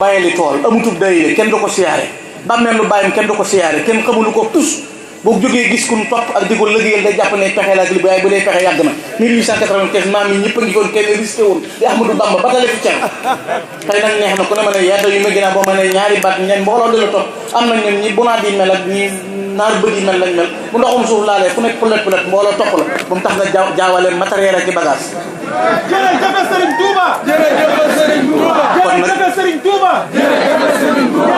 bàyyili tool amutub dayile kenn du ko siyaare bàmmeel lu bàyyam kenn du ko siyaare kenn xamulu ko tus boo jógee gis kun topp ak di ko liggéeyal day jàpp ne pexe la ak li waaye bu dee pexe yàgg na 1895 maam yi ñëpp a ngi foon kenn risqué woon di Ahmadou Bamba ba tale fi cer tey nag neex na ku ne ma ne yaata yu ma ginnaaw boo ma ne ñaari baat ñen mbooloo di la topp am na ñun ñi bunaat yi mel ak ñi naar bët yi mel lañ mel bu ndoxum suuf laalee fu nekk pulet mbooloo topp la bu mu tax nga jaawale matériel ak i bagage jërëjëf Serigne Touba jërëjëf Serigne Touba jërëjëf Serigne Touba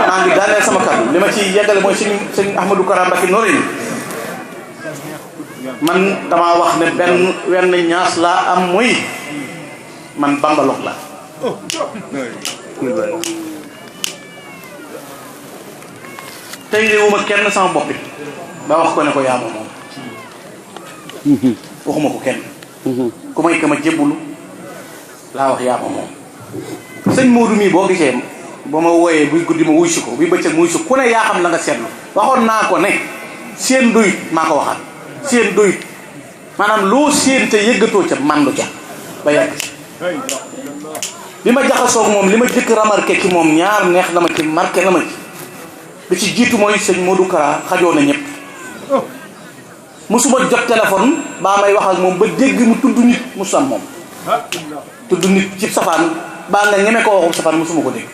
maa ngi daaneel sama kàddu li ma ci yeggale mooy sëñ Ahmadou Kara Mbacké Noreyni man damaa wax ne wenn ñaas laa am muy man bambalox la tey réewuma kenn sama bopp ba wax ko ne ko yaama moom waxuma ko kenn ku may kama jébbulu laa wax yaama moom sëñ Modou mii boo gisee ba ma wooyee buy guddi ma wuy si ko buy bëccëg ma wuy si ku ne yaa xam la nga seetlu waxoon naa ko ne seen doyut maa ko waxaat seen doyut maanaam loo seen te yëggatoo ca mandu ca ba yàgg bi ma jaxasoog moom li ma jëkk remarqué ci moom ñaar neex na ma ci marqué na ma ci bi ci jiitu mooy sëñ Modou Kara xajoo na ñëpp musuma jot téléphone baa may wax ak moom ba dégg mu tudd nit musu am moom tudd nit ci safaan baa nga ñeme ko waxum safaan musuma ko dégg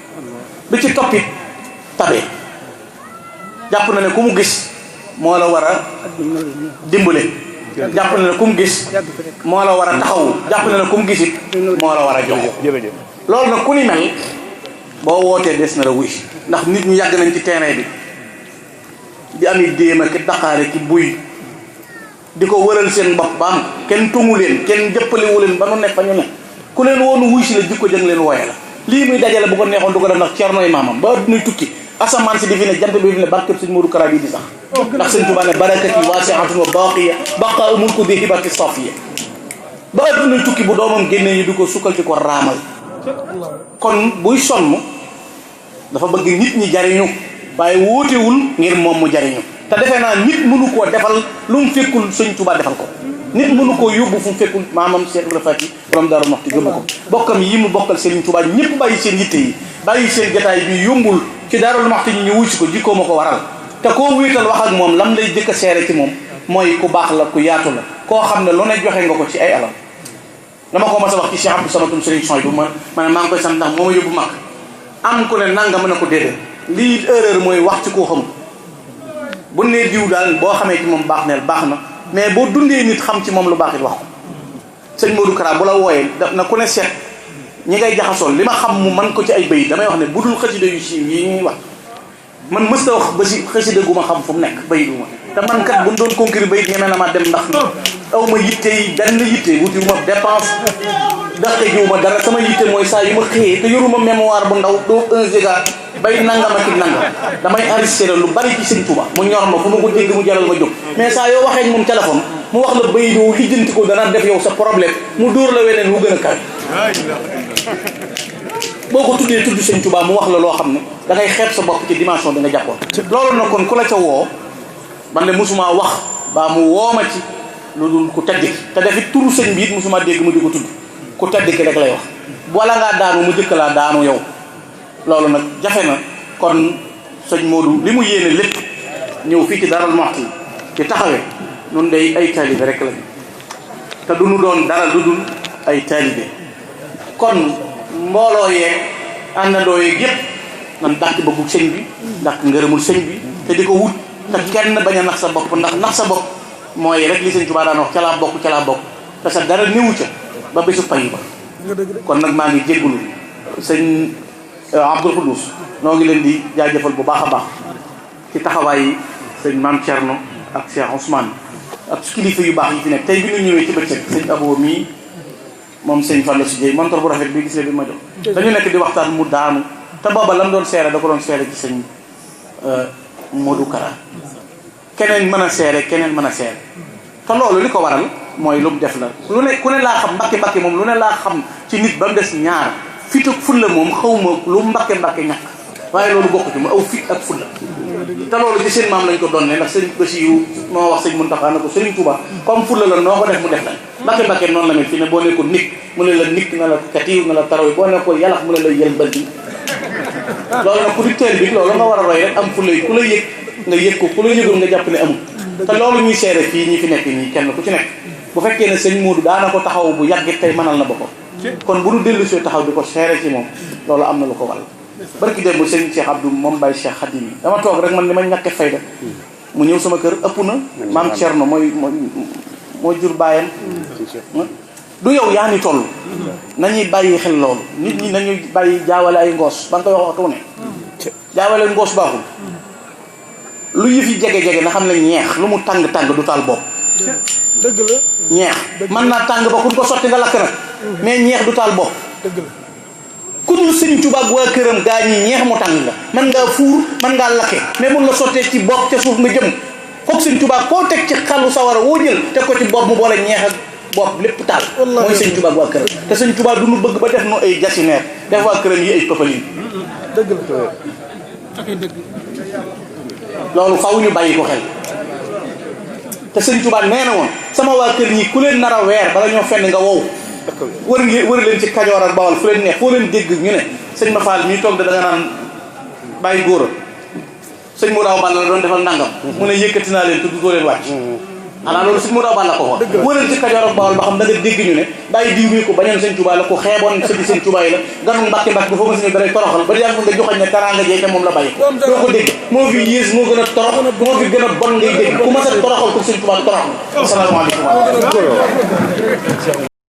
bi ci toppit tabe jàpp na ne ku mu gis moo la war a dimbale jàpp na ne ku mu gis moo la war a taxawu jàpp na ne ku mu gisit moo la war a jox loolu nag ku ni mel boo wootee des na la wuy ndax nit ñi yàgg nañ ci terrain bi di ami déema ki daqaare ki buy di ko wëral seen bopp ba am kenn tungu leen kenn jëppalewu leen ba nu nekk fa ñu ne ku leen woonu wuy si la jikko jëng leen wooye la lii muy dajale bu ko neexoon du ko def ndax Ceernoy maamam ba addunay tukki asamaan si di fi ne jant bi fi ne barkeb sëñ Modou Kara bi di sax ndax sëñ Tuubaa ne barakati waasi'atun wa baaqiya baqaa mulku di hibati safiya ba addunay tukki bu doomam génnee ñu di ko sukkal ci ko raamal kon buy sonn dafa bëgg nit ñi jariñu waaye wóotewul ngir moom mu jariñu te defe naa nit mënu koo defal lu mu fekkul sëñ Tuubaa defal ko nit mënu koo yóbbu fu mu fekkul maamam Cheikh Ibrahima Fati borom Daaru Muxti gëm ko bokkam yi mu bokkal Serigne Touba ñëpp bàyyi seen yitte yi bàyyi seen jotaay bi yombul ci Daaru Muxti ñu wuy si ko jikkoo ma ko waral te koo wéetal wax ak moom lam lay jëkk a seere ci moom mooy ku baax la ku yaatu la koo xam ne lu ne joxe nga ko ci ay alal dama ko mas a wax ci Cheikh Abdou Samatum Serigne Soy bu ma ne maa ngi koy sant ndax moo ma yóbbu mag am ku ne nanga mën a ko déedéet lii erreur mooy wax ci koo xamul bu nee diw daal boo xamee ci moom baax neel baax na mais boo dundee nit xam ci moom lu baax it wax ko sëñ Modou Kara bu la wooyee na ku ne seet ñi ngay jaxasool li ma xam mu man ko ci ay bayit damay wax ne bu dul xasida yu siiw yi ñuy wax man mës ta wax ba si xasida gu ma xam fu mu nekk bayit gu ma te man kat bu ñu doon conquérir bayit ñeme na ma dem ndax aw ma yitte yi benn yitte wuti wu ma dépense daqe jiwu ma dara sama yitte mooy saa yu ma xëyee te yoruma mémoire bu ndaw doo 1 giga bay nangama ki nanga damay enregistré lu bari ci sëñ Touba mu ñor ma fu ma ko dégg mu jaral ma jóg mais saa yoo waxee moom téléphone mu wax la bay doo lijjanti ko dana def yow sa problème mu dóor la weneen wu gën a kawe boo ko tuddee tudd sëñ Touba mu wax la loo xam ne da ngay xeeb sa bopp ci dimension bi nga jàppoon loolu na kon ku la ca woo man de musuma wax baa mu woo ma ci lu dul ku tedd ki te defit turu sëñ bi it musuma dégg mu di ko tudd ku tedd ki rek lay wax wala ngaa daanu mu jëkk laa daanu yow loolu nag jafe na kon sëñ Modou li mu yéene lépp ñëw fii ci Darou Mouhty ci taxawee nun day ay taalibe rek lañu te du nu doon dara lu dul ay taalibe kon mbooloo yeeg àndandoo yeeg yëpp nan dàq bëggu sëñ bi dàq ngërëmul sëñ bi te di ko wut te kenn bañ a nax sa bopp ndax nax sa bopp mooy rek li sëñ Tuubaa daan wax ca laa bokk te sa dara néewu ca ba bésu pay ba kon nag maa ngi jéggulu sëñ Abdoul Khoudous noo ngi leen di jaajëfal bu baax a baax ci taxawaay sëñ Mame Thierno ak Cheikh Ousmane ak kilifa yu baax yi fi nekk tey bi ñu ñëwee ci bëccëg sëñ Abo mii moom sëñ Fallou si Dieye montor bu rafet bi gis bi ma jox dañu nekk di waxtaan mu daanu te booba lam doon seere da ko doon seere ci sëñ Modou Kara keneen mën a seere keneen mën a seere te loolu li ko waral mooy lu mu def la lu ne ku ne laa xam mbakki moom lu ne laa xam ci nit ba mu des ñaar fit ak fulla moom xawma lu mbakki ñàkk waaye loolu bokku ci mu aw fit ak fulla te loolu ci seen maam lañ ko doon ne ndax sëriñ Bassirou moo wax sëñ Mountakha na ko sëriñ Touba comme fulla la noo ko def mu def la mbakki noonu la mel fi ne boo ne ko nikk mu ne la nikk na la katiw na la taraw boo ne ko yalax mu ne la yël bandi loolu nag ku di teel bi loolu nga war a roy rek am fu lay ku la yëg nga yëg ko ku la yëgul nga jàpp ne amul te loolu ñuy seere fii ñi fi nekk nii kenn ku ci nekk bu fekkee ne sëñ Modou daana ko taxaw bu yàggit tey mënal na boppam kon bu nu dellu si taxaw di ko seere ci moom loolu am na lu ko wàll barki démb bu sëñ Cheikh Abdou moom Baye Cheikh Khadim yi dama toog rek man li ma ñàkke fayda mu ñëw sama kër ëpp na maam Thierno moo jur baayam du yow yaa ni toll nañuy bàyyi xel loolu nit ñi nañuy bàyyi jaawale ay ngoos ba nga koy wax waxtu ne jaawale ngoos baaxul lu yëf yi jege-jege na xam ne ñeex lu mu tàng-tàng du taal bopp dëgg la ñeex mën naa tàng ba kun ko sotti nga lakk nag mais ñeex du taal bopp dëgg la ku dul Sëriñ Tuubaa ak waa këram gaa ñi ñeex mu tàng nga mën ngaa fuur mën ngaa lakke mais mun la sottee ci bopp ca suuf nga jëm foog Sëriñ Tuubaa koo teg ci xalu sawara woo jël teg ko ci bopp mu boole ñeex ak bopp lépp taal mooy Sëriñ Tuubaa ak waa këram te Sëriñ Tuubaa du nu bëgg ba def nu ay jasineer def waa këram yi ay pëpalin dëgg la loolu faw ñu bàyyi ko xel te Sëriñ Tuubaa nee na woon sama waa kër ñi ku leen nar a weer bala ñoo fenn nga wow wër leen ci Kajoor ak Bawol fu leen neex foo leen dégg ñu ne sëñ ma Fall mii toog da nga naan bàyyi góor a sëñ Modou Awa Balla la doon defal nangam mu ne yëkkati naa leen tudd doo leen wàcc xanaa loolu sëñ Modou Awa Balla ko wax wër leen ci Kajoor ak Bawol ba xam da nga dégg ñu ne bàyyi diw mii ko bañoon sëñ Tuubaa la ko xeeboon sëñ Tuubaa yi la ganu mbàkke mbàkke ba foo ma siñu dalay toroxal ba yàgg nga joxañ ne teraanga jee te moom la bàyyi doo ko dégg moo fi yées moo gën a torox moo fi gën a bon ngay dégg ku ma sa toroxal ko sëñ Tuubaa torox asalaamaaleykum